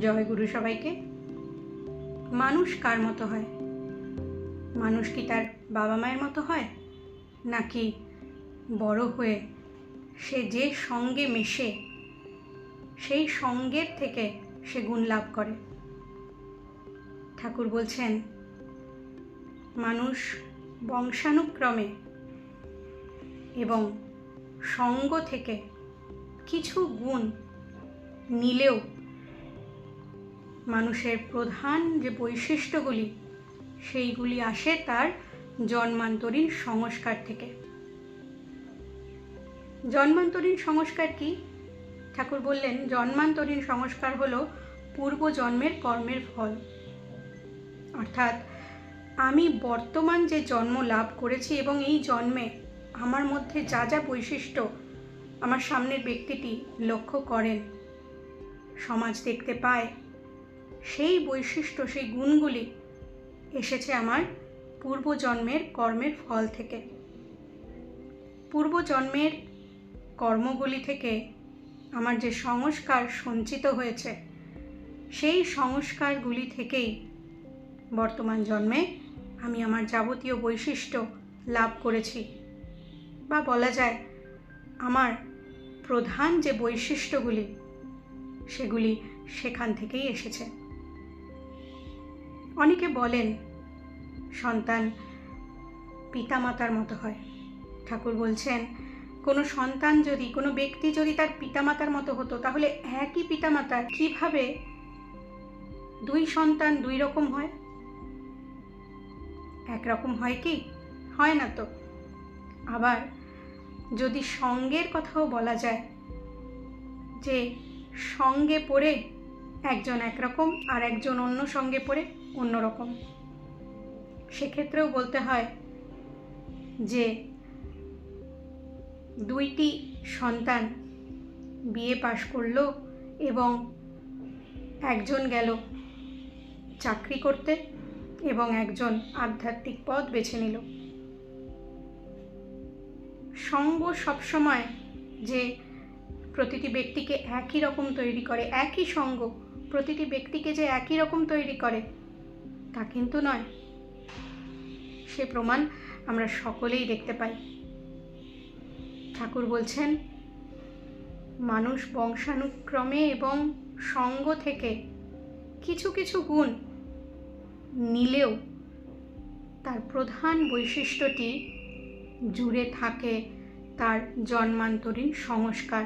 জয় গুরু সবাইকে। মানুষ কার মতো হয়? মানুষ কি তার বাবা মায়ের মতো হয়, নাকি বড় হয়ে সে যে সঙ্গে মেশে সেই সঙ্গের থেকে সে গুণ লাভ করে? ঠাকুর বলছেন, মানুষ বংশানুক্রমে এবং সঙ্গ থেকে কিছু গুণ নিলেও মানুষের প্রধান যে বৈশিষ্ট্যগুলি সেইগুলি আসে তার জন্মান্তরীণ সংস্কার থেকে। জন্মান্তরীণ সংস্কার কি? ঠাকুর বললেন, জন্মান্তরীণ সংস্কার হলো পূর্বজন্মের কর্মের ফল। অর্থাৎ আমি বর্তমান যে জন্ম লাভ করেছি এবং এই জন্মে আমার মধ্যে যা যা বৈশিষ্ট্য আমার সামনের ব্যক্তিটি লক্ষ্য করেন, সমাজ দেখতে পায়, সেই বৈশিষ্ট্য, সেই গুণগুলি এসেছে আমার পূর্বজন্মের কর্মের ফল থেকে। পূর্বজন্মের কর্মগুলি থেকে আমার যে সংস্কার সঞ্চিত হয়েছে, সেই সংস্কারগুলি থেকেই বর্তমান জন্মে আমি আমার যাবতীয় বৈশিষ্ট্য লাভ করেছি, বা বলা যায় আমার প্রধান যে বৈশিষ্ট্যগুলি সেগুলি সেখান থেকেই এসেছে। অনেকে বলেন সন্তান পিতামাতার মতো হয়। ঠাকুর বলছেন, কোনো সন্তান যদি, কোনো ব্যক্তি যদি তার পিতামাতার মতো হতো, তাহলে একই পিতামাতার কিভাবে দুই সন্তান দুই রকম হয়? একরকম হয় কি? হয় না তো। আবার যদি সঙ্গের কথাও বলা যায়, যে সঙ্গে পড়ে একজন একরকম আর একজন অন্য সঙ্গে পড়ে অন্যরকম, সেক্ষেত্রেও বলতে হয় যে দুইটি সন্তান বিএ পাশ করলো এবং একজন গেল চাকরি করতে এবং একজন আধ্যাত্মিক পথ বেছে নিল। সঙ্গ সবসময় যে প্রতিটি ব্যক্তিকে একই রকম তৈরি করে, একই সঙ্গ প্রতিটি ব্যক্তিকে যে একই রকম তৈরি করে তা কিন্তু নয়। সে প্রমাণ আমরা সকলেই দেখতে পাই। ঠাকুর বলছেন, মানুষ বংশানুক্রমে এবং সঙ্গ থেকে কিছু কিছু গুণ নিলেও তার প্রধান বৈশিষ্ট্যটি জুড়ে থাকে তার জন্মান্তরীণ সংস্কার।